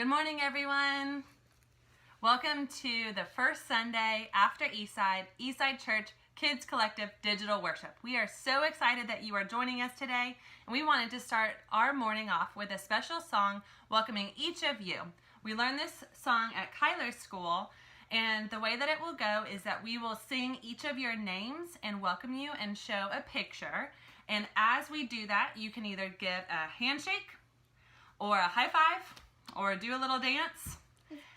Good morning, everyone. Welcome to the first Sunday after Eastside Church Kids Collective Digital Worship. We are so excited that you are joining us today, and we wanted to start our morning off with a special song welcoming each of you. We learned this song at Kyler's school, and the way that it will go is that we will sing each of your names and welcome you and show a picture. And as we do that, you can either give a handshake or a high five or do a little dance.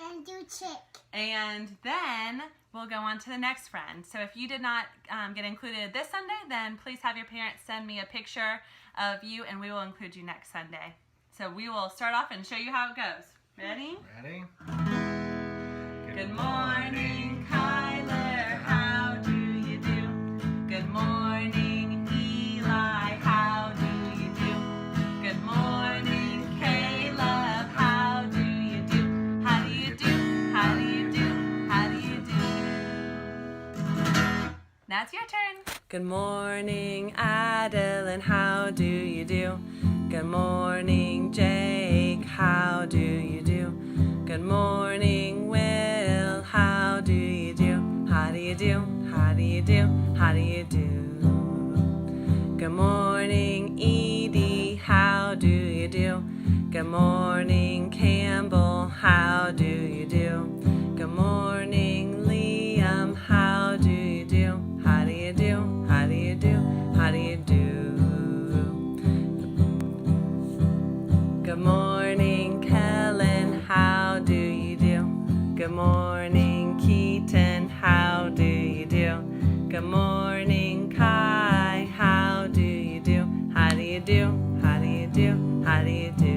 And do chick. And then we'll go on to the next friend. So if you did not get included this Sunday, then please have your parents send me a picture of you and we will include you next Sunday. So we will start off and show you how it goes. Ready? Ready? Good morning, Kyler. How do you do? Good morning, Eli. How do you do? Good morning, Caleb. How do you do? How do you do? How do you do? How do you do? Now it's your turn. Good morning, Adeline. How do you do? Good morning, Jake. How do you do? Good morning, Will. How do you do? How do you do? How do you do? How do you do? Good morning, Edie. How do you do? Good morning, Campbell. How do you do? Good morning, Liam. How do you do? How do you do? How do you do? How do you do? Good morning, Kellen. How do you do? Good morning, Keaton. How do you do? Good morning, Kai. How do you do? How do you do? How do you do? How do you do?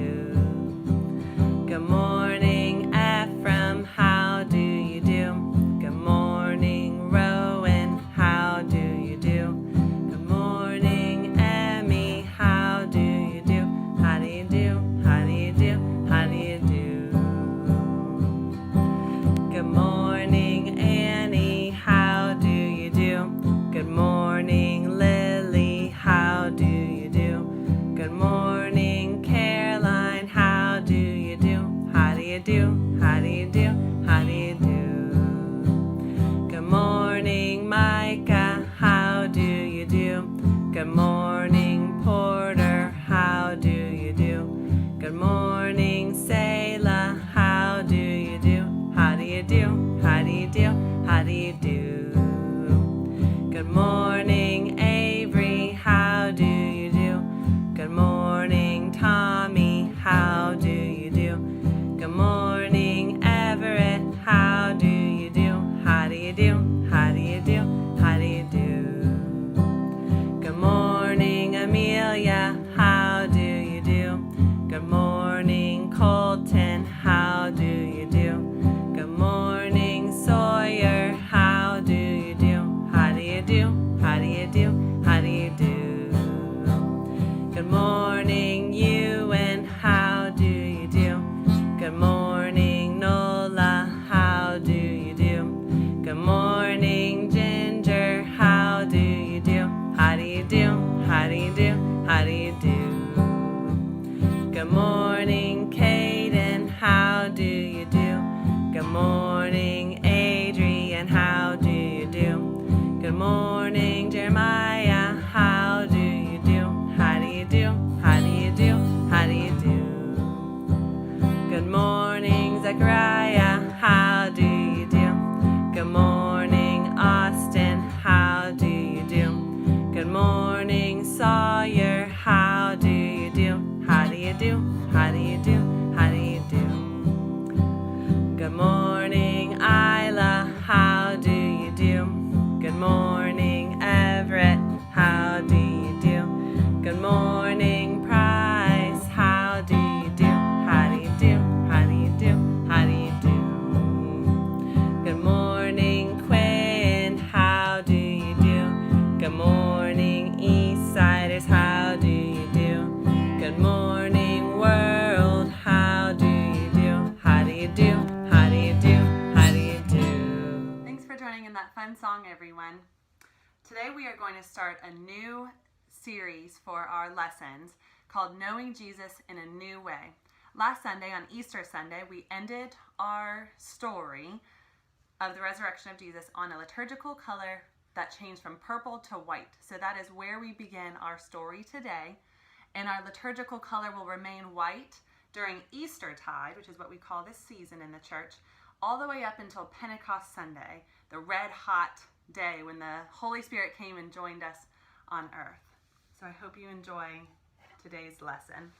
Good morning, Ephraim. How do you do? Good morning, Rowan. How do you do? Good morning, Emmy. How do you do? How do you do? How do you do? How do you do? Good morning, Annie. How do you do? Good morning, Lily. How do you do? Good morning, Caroline. How do you do? How do you do? How do you do? How do you do? Good morning, Micah. How do you do? Good morning, Porter. How do you do? Good morning, Selah. How do you do? How do you do? How do you do? How do you do? Good morning, Avery. How do you do? Good morning, Tommy. How do you do? Good morning, Everett. How do you do? How do you do? How do you do? How do you do? Good morning, Amelia. How do you do? Good morning, Colton. How do you do? Good morning, Sawyer. How do you do? How do you do? How do you do? How do you do? Good morning, Ewan. How do you do? Good morning, Nola. How do you do? Good morning, Ginger. How do you do? How do you do? How do you do? How do you do? Good morning, Kaden. How do you do? Good morning, Adrian. How do you do? Good morning, Jeremiah. How do you do? How do you do? How do you do? How do you do? Good morning, Zechariah. How do you do? Good morning, Austin. How do you do? Good morning, Sawyer. How do you do? How do you do? How do you do? How do you do? Good morning, Isla. How do you do? Good morning, Everett. How do you do? Good morning, Price. How do you do? How do you do? How do you do? How do you do? Good morning, Quinn. How do you do? Good morning, Eastsiders. How do you do? Good morning, world. How do you do? How do you do? How do you do? How do you do? Thanks for joining in that fun song, everyone. Today we are going to start a new series for our lessons called Knowing Jesus in a New Way. Last Sunday, on Easter Sunday, we ended our story of the resurrection of Jesus on a liturgical color that changed from purple to white. So that is where we begin our story today. And our liturgical color will remain white during Eastertide, which is what we call this season in the church, all the way up until Pentecost Sunday, the red hot day when the Holy Spirit came and joined us on earth. So I hope you enjoy today's lesson.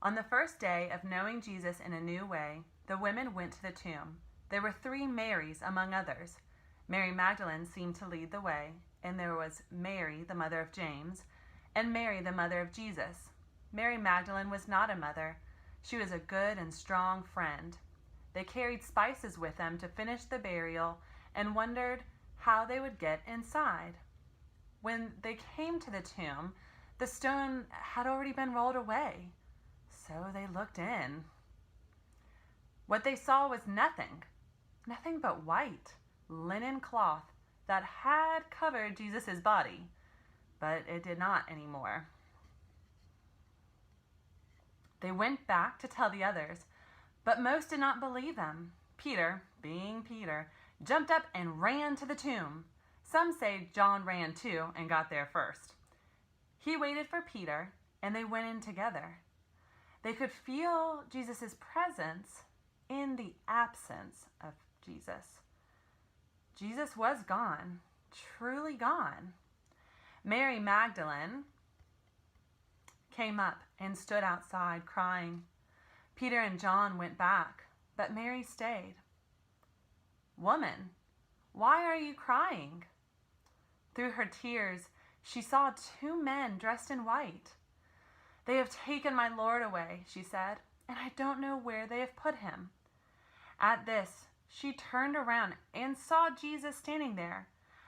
On the first day of knowing Jesus in a new way, the women went to the tomb. There were 3 Marys among others. Mary Magdalene seemed to lead the way, and there was Mary, the mother of James, and Mary, the mother of Jesus. Mary Magdalene was not a mother. She was a good and strong friend. They carried spices with them to finish the burial and wondered how they would get inside. When they came to the tomb, the stone had already been rolled away. So they looked in. What they saw was nothing but white linen cloth that had covered Jesus' body, but it did not anymore. They went back to tell the others, but most did not believe them. Peter, being Peter, jumped up and ran to the tomb. Some say John ran too and got there first. He waited for Peter, and they went in together. They could feel Jesus' presence in the absence of Jesus. Jesus was gone, truly gone. Mary Magdalene came up and stood outside crying. Peter and John went back, but Mary stayed. "Woman, why are you crying?" Through her tears, she saw 2 men dressed in white. "They have taken my Lord away," she said, "and I don't know where they have put him." At this, she turned around and saw Jesus standing there,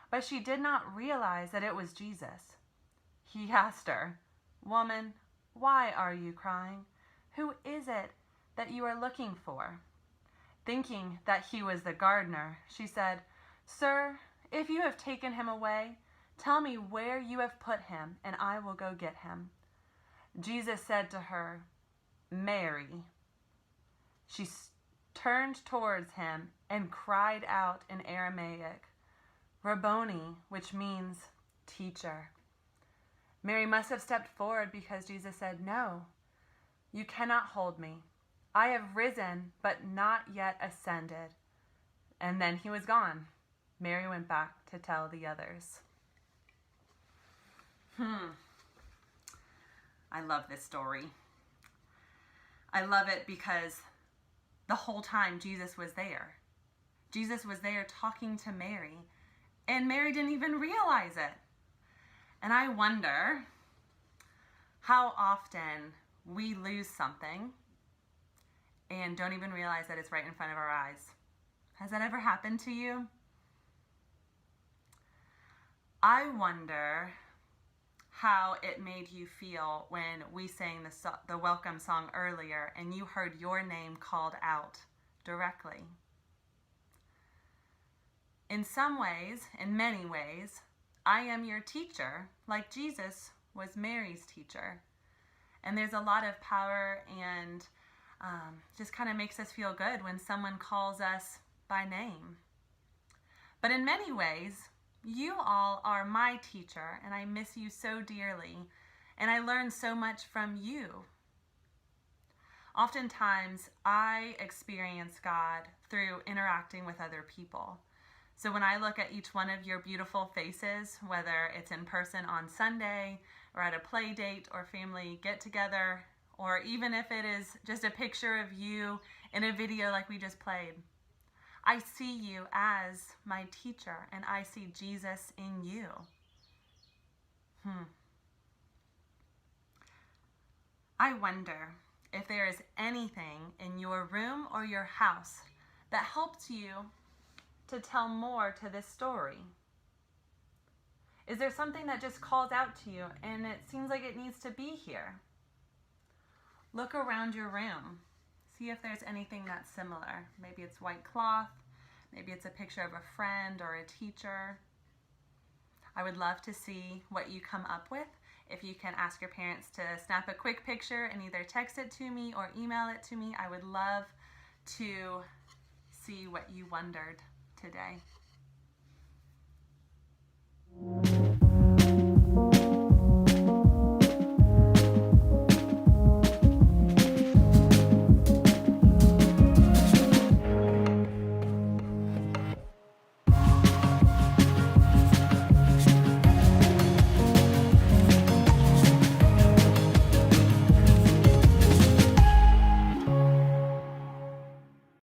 but she did not realize that it was Jesus. He asked her, "Woman, why are you crying? Who is it that you are looking for?" Thinking that he was the gardener, she said, "Sir, if you have taken him away, tell me where you have put him, and I will go get him." Jesus said to her, "Mary." She turned towards him and cried out in Aramaic, "Rabboni," which means teacher. Mary must have stepped forward because Jesus said, "No, you cannot hold me. I have risen, but not yet ascended." And then he was gone. Mary went back to tell the others. I love this story. I love it because the whole time Jesus was there. Jesus was there talking to Mary, and Mary didn't even realize it. And I wonder how often we lose something and don't even realize that it's right in front of our eyes. Has that ever happened to you? I wonder how it made you feel when we sang the welcome song earlier and you heard your name called out directly. In some ways, in many ways, I am your teacher, like Jesus was Mary's teacher. And there's a lot of power and just kind of makes us feel good when someone calls us by name. But in many ways, you all are my teacher, and I miss you so dearly, and I learn so much from you. Oftentimes, I experience God through interacting with other people. So when I look at each one of your beautiful faces, whether it's in person on Sunday, or at a play date or family get-together, or even if it is just a picture of you in a video like we just played, I see you as my teacher, and I see Jesus in you. I wonder if there is anything in your room or your house that helps you to tell more to this story. Is there something that just calls out to you and it seems like it needs to be here? Look around your room. See if there's anything that's similar. Maybe it's white cloth. Maybe it's a picture of a friend or a teacher. I would love to see what you come up with. If you can ask your parents to snap a quick picture and either text it to me or email it to me, I would love to see what you wondered today.